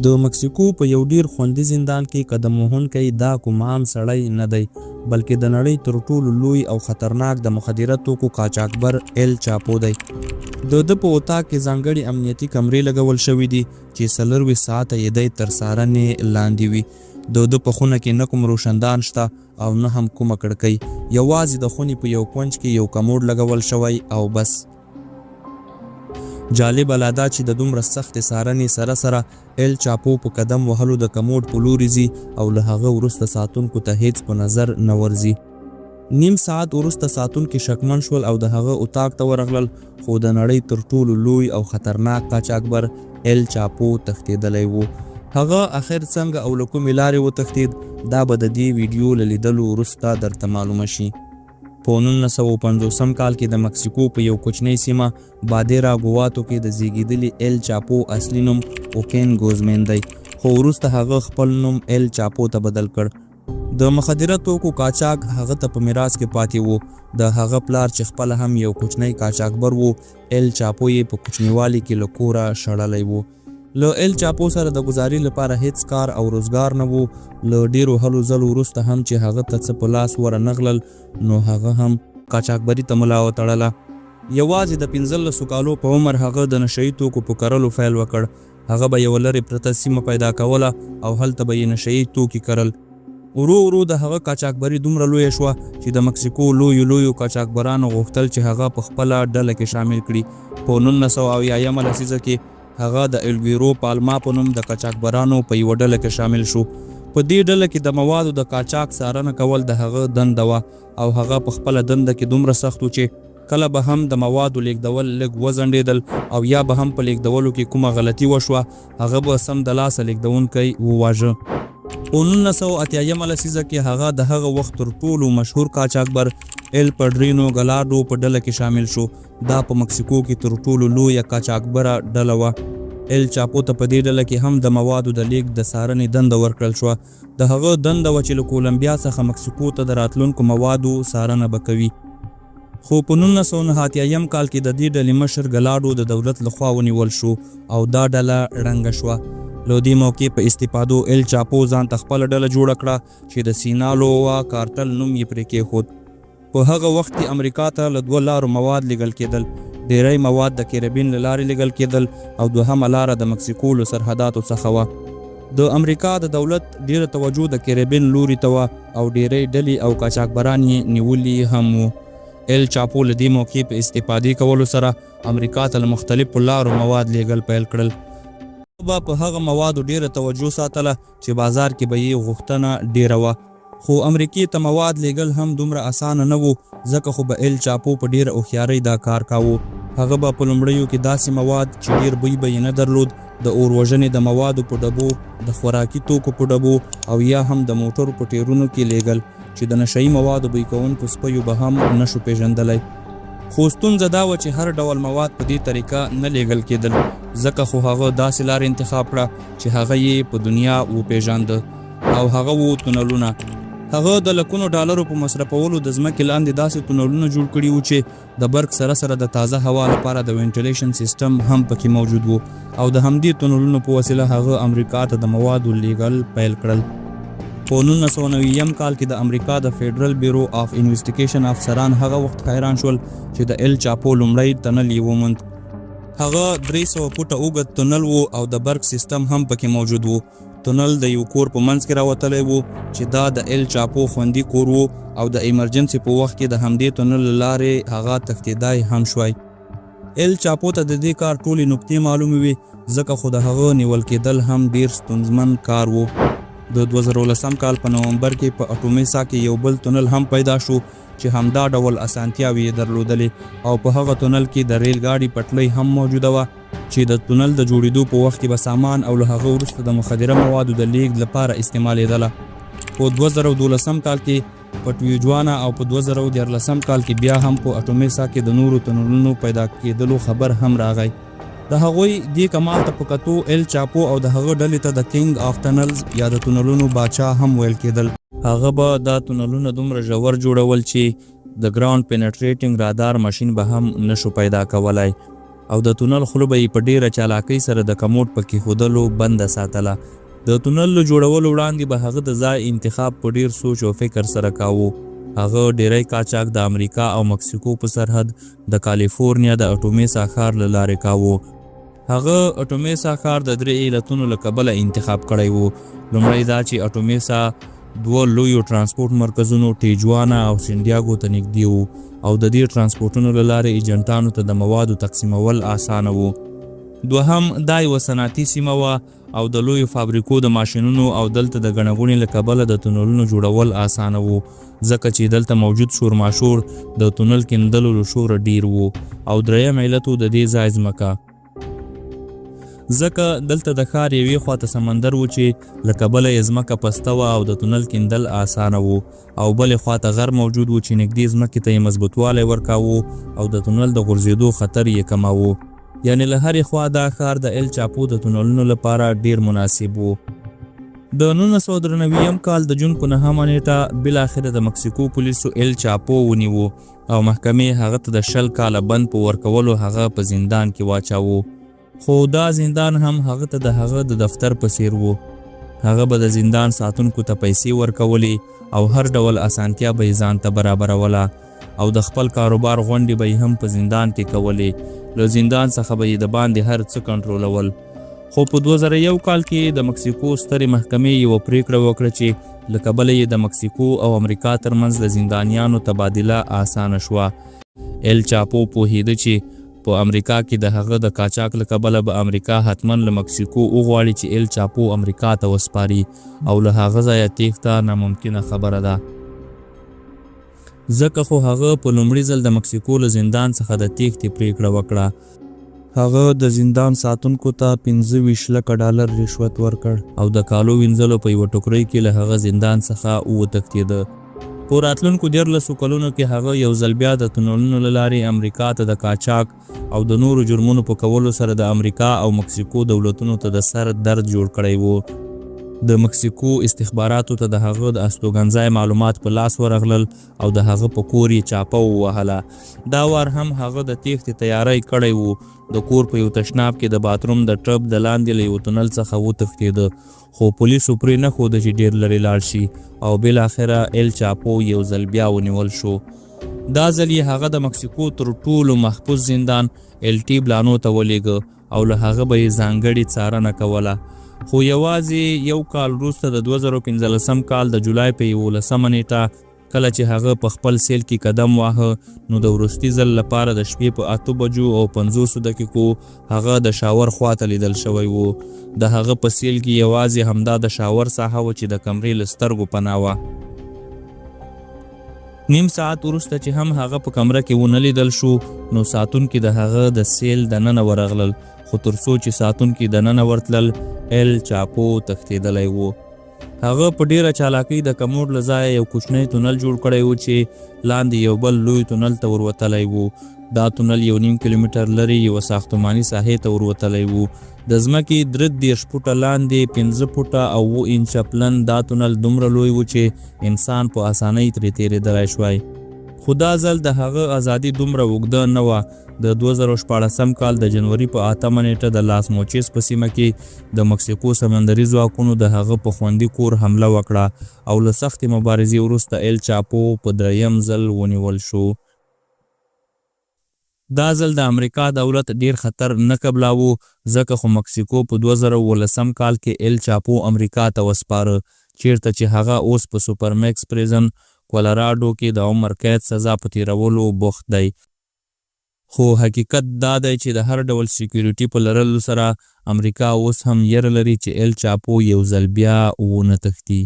د مکسیکو په یو ډیر خوندي زندان کې قدم وهونکی دا کوم عام سړی نه دی بلکې د نړۍ تر ټولو لوی او خطرناک د مخدره توکو قاچاقبر ایل چاپو دی. د په اتاق کې ځانګړي امنیتي کمرې لګول شوې دي چې 24 ساعته یې دی تر څارنې لاندې وي. د په خونه کې نه کوم روشندان شته او نه هم کومه کړکۍ، یوازې د خونې په یو کونج کې یو کموډ لګول شوی او بس. جالب لا دا چې د دومره سخت څارنې سره سره ایل چاپو په قدم وهلو د کموډ په لوري ځي او له هغه وروسته ساتونکو ته هیڅ په نظر نه ورځي. نیم ساعت وروسته ساتونکي شکمن شول او د هغه اتاق ته ورغلل، خو د نړۍ تر ټولو لوی او خطرناک قاچاقبر ایل چاپو تښتېدلی و. هغه اخر څنګه او له کومې لارې وتښتېد دا به د دې ویډیو له لیدلو وروسته درته معلومه شي. په 1950 کال کې د مکسیکو په یو کوچنۍ سیمه بادیرا ګواتو کې د زیږیدلي ایل چاپو اصلي نوم اوکین ګوزمین دی، خو وروسته هغه خپل نوم ایل چاپو ته بدل کړ. د مخدره توکو قاچاق هغه ته په میراث کې پاتې و. د هغه پلار چې خپله هم یو کوچنی قاچاقبر و، ایل چاپو یې په کوچنیوالي کې له کوره شړلی و. له ایل چاپو سره د گزاري لپاره هیڅ کار او روزګار نه وو. له ډیرو هلو ځلو وروسته هم چې هغه ته څه په لاس ورنغلل نو هغه هم قاچاقبري ته ملا وتړله. یوازې د 15 کالو په عمر هغه د نشهیي توکو په کرلو پیل وکړ. هغه به یوه لرې پرته سیمه پیدا کوله او هلته به یې نشهیي توکي کرل. ورو ورو د هغه قاچاقبري دومره لویه شوه چې د مکسیکو لویو قاچاقبرانو غوښتل چې هغه په خپله ډله کې شامل کړي. په 1980 لسیزه کې هغه د الویرو پالما په نوم د قاچاقبرانو په یوه ډله کې شامل شو. په دې ډله کې د موادو د قاچاق څارنه کول د هغه دنده وه او هغه په خپله دنده کې دومره سخت و چې کله به هم د موادو لیږدول لږ وځنډېدل او یا به هم په لیږدولو کې کومه غلطي وشوه هغه به سم د لاسه لیږدونکی وواژه. په 1980 لسیزه کې هغه د هغه وخت تر ټولو مشهور قاچاقبر ایل پډرینو ګلاډو په ډله کې شامل شو. دا په مکسیکو کې تر ټولو لویه قاچاقبره ډله وه. ایل چاپو ته په دې ډله کې هم د موادو د لیږد د څارنې دنده ورکړل شوه. د هغه دنده وه چې له کولمبیا څخه مکسیکو ته د راتلونکو موادو څارنه به کوي. خو په 1989 کال کې د دې ډلې مشر ګلاډو د دولت لخوا ونیول شو او دا ډله ړنګه شوه. له دې موقع په استفادو ایل چاپو ځان ته خپله ډله جوړه کړه چې د سینالوا کارټل نوم یې پرې کېښود. په هغه وخت کې امریکا ته له 2 لارو مواد لیږل کېدل. ډیری مواد د کیریبین له لارې لیږل کېدل او دوهمه لاره د مکسیکو له سرحداتو څخه وه. د امریکا د دولت ډیره توجه د کیریبین لوري ته وه او ډیری ډلې او قاچاقبران یې نیولي هم وو. ایل چاپو له دې موقع په استفادې کولو سره امریکا ته له مختلفو لارو مواد لیږل پیل کړل. په هغه موادو ډیره توجه ساتله چې بازار کې به یې غوښتنه ډیره وه. خو امریکې ته مواد لیږل هم دومره اسانه نه وو ځکه خو به ایل چاپو په ډیره هوښیارۍ دا کار کاوه. هغه به په لومړیو کې داسې مواد چې ډیر بوی به یې نه درلود د اور وژنې د موادو په ډبو، د خوراکي توکو په ډبو او یا هم د موټرو په ټیرونو کې لیږل چې د نشهیي موادو بوی کوونکو سپیو به هم نشو پیژندلی. خو ستونزه دا وه چې هر ډول مواد په دې طریقه نه لیږل کېدل ځکه خو هغه داسې لارې انتخاب کړه چې هغه یې په دنیا وپیژانده او هغه وو تونلونه. هغه د لکونو ډالرو په مصرفولو د ځمکې لاندې داسې تونلونه جوړ کړي وو چې د برق سره سره د تازه هوا لپاره د وینټیلیشن سیستم هم پکې موجود وو او د همدې تونلونو په وسیله هغه امریکا ته د موادو لیږل پیل کړل. په 1990 کال کې د امریکا د فیډرل بیرو آف انویسټیګیشن افسران هغه وخت حیران شول چې د ایل چاپو لومړی تنل یې وموند. هغه 300 فوټه اوږد تونل وو او د برق سیستم هم پکې موجود وو. تونل د یو کور په منځ کې راوتلی وو چې دا د ایل چاپو خوندي کور وو او د ایمرجنسي په وخت کې د همدې تونل له لارې هغه تښتېدای هم شوی. ایل چاپو ته د دې کار ټولې نکتې معلومې وې ځکه خو د هغه نیول کېدل هم ډیر ستونزمن کار وو. د 2010 کال په نومبر کې په اټومیسا کې یو بل تونل هم پیدا شو چې همدا ډول اسانتیاوې یې درلودلې او په هغه تونل کې د ریل ګاډي پټلۍ هم موجوده وه چې د تونل د جوړېدو په وخت کې به سامان او له هغه وروسته د مخدره موادو د لیږد لپاره استعمالېدله. په 2012 کال کې په ټویجوانا او په 2014 کال کې بیا هم په اټومیسا کې د نورو تونلونو پیدا کېدلو خبر هم راغی. د هغوی دې کمال ته په کتو ایل چاپو او د هغه ډلې ته د کینګ آف ټنلز یا د تونلونو باچا هم ویل کېدل. هغه به دا تونلونه دومره ژور جوړول چې د ګراوند پینټریټینګ رادار ماشین به هم نشو پیدا کولای. او د تونل خوله به یې په ډیره چالاکۍ سره د کموډ په کېښودلو بنده ساتله. د تونل له جوړولو وړاندې به هغه د ځای انتخاب په ډیر سوچ او فکر سره کاوه. هغه ډیری قاچاق د امریکا او مکسیکو په سرحد د کالیفورنیا د اټومیسا ښار له لارې کاوه. هغه اټومیسا ښار د 3 علتونو له کبله انتخاب کړی و. لومړی دا چې اټومیسا 2 لویو ترانسپورټ مرکزونو ټیجوانا او سینډیاګو ته نږدې و او د دې ترانسپورټونو له لارې ایجنټانو ته د موادو تقسیمول اسانه و. دوهم دا یوه صنعتي سیمه وه او د لویو فابریکو د ماشینونو او دلته د ګڼه ګوڼې له کبله د تونلونو جوړول اسانه و، ځکه چې دلته موجود شورماشور د تونل کیندلو له شوره ډیر و. او دریم علت د دې ځای ځمکه، ځکه دلته د ښار یوې خواته سمندر و چې له کبله یې ځمکه پسته وه او د تونل کیندل اسانه و، او بلې خواته غر موجود و چې نږدې ځمکې ته یې مضبوطوالی ورکاوه او د تونل د غورځېدو خطر یې کماوه. یعنی له هرې خوا دا ښار د ایل چاپو د تونلونو لپاره ډیر مناسب و. د 1993 کال د جون په 9مه نیټه بالاخره د مکسیکو پولیسو ایل چاپو ونیو او محکمې هغه ته د 20 کاله بند په ورکولو هغه په زندان کې واچاوه. خو دا زندان هم هغه ته د هغه د دفتر په څیر و. هغه به د زندان ساتونکو ته پیسې ورکولې او هر ډول اسانتیا به یې ځان ته برابروله او د خپل کاروبار غونډې به یې هم په زندان کې کولې. له زندان څخه به یې د باندې هر څه کنټرولول. خو په 2001 کال کې د مکسیکو سترې محکمې یوه پریکړه وکړه چې له کبله یې د مکسیکو او امریکا ترمنځ د زندانیانو تبادله اسانه شوه. ایل چاپو پوهېده چې په امریکا کې د هغه د قاچاق له کبله به امریکا حتما له مکسیکو وغواړي چې ایل چاپو امریکا ته وسپاري او له هغه ځایه تېښته ناممکنه خبره ده. ځکه خو هغه په لومړي ځل د مکسیکو له زندان څخه د تېښتې پریکړه وکړه. هغه د زندان ساتونکو ته $25,00,000 رشوت ورکړ او د کالو وینځلو په یوه ټوکرۍ کې له هغه زندان څخه وتښتېده. په راتلونکو 14 کلونو کې هغه یو ځل بیا د تونلونو له لارې امریکا ته د قاچاق او د نورو جرمونو په کولو سره د امریکا او مکسیکو دولتونو ته د سر درد جوړ کړی و. د مکسیکو استخباراتو ته د هغه د استوګنځای معلومات په لاس ورغلل او د هغه په کور یې چاپه ووهله. دا وار هم هغه د تېښتې تیاری کړی و. د کور په یو تشناب کې د باتروم د ټب د لاندې له یو تونل څخه وتښتېده، خو پولیسو پرې نه ښوده چې ډېر لرې لاړ شي او بالاخره ایل چاپو یو ځل بیا ونیول شو. دا ځل یې هغه د مکسیکو تر ټولو محفوظ زندان الټیبلانو ته ولېږه او له هغه به یې ځانګړې څارنه کوله. خو یوازې یو کال وروسته د 2015 کال د جولای په 11مه نیټه کله چې هغه په خپل سیل کې قدم واهه، نو د وروستي ځل لپاره د شپې په 8:50 هغه د شاور خواته لیدل شوی و. د هغه په سیل کې یوازې همدا د شاور ساحه و چې د کمرې له سترګو پناه وه. نیم ساعت وروسته چې هم هغه په کمره کې ونه لیدل شو، نو ساتونکي د هغه د سیل د ننه ورغلل، خو تر څو چې ساتونکي د ننه ورتلل ایل چاپو تښتېدلی و. هغه په ډیره چالاکۍ د کموډ له ځایه یو کوچنی تونل جوړ کړی و چې لاندې یو بل لوی تونل ته وروتلی و. دا تونل 1.5 کیلومتر لرې یوه ساختماني ساحې ته وروتلی و. د ځمکې 33 فوټه لاندې 15 فوټه او 7 انچه پلن دا تونل دومره لوی و چې انسان په اسانۍ ترې تېرېدلی شوی. خو دا ځل د هغه ازادي دومره اوږده نه وه. د 2014 کال د جنوري په 8مه نیټه د لاس موچیس په سیمه کې د مکسیکو سمندري ځواکونو د هغه په خوندي کور حمله وکړه او له سختې مبارزې وروسته ایل چاپو په 3م ځل ونیول شو. دا ځل د امریکا دولت ډیر خطر نه قبلاوه، ځکه خو مکسیکو په 2019 کال کې ایل چاپو امریکا ته وسپاره، چیرته چې هغه اوس په سوپرمیکس پریزن کولراډو کې د عمر قید سزا په تیرولو بوخت دی. خو حقیقت دا دی چې د هر ډول سیکیورټي په لرلو سره امریکا اوس هم یره لري چې ایل چاپو یو ځل بیا ونه تښتي.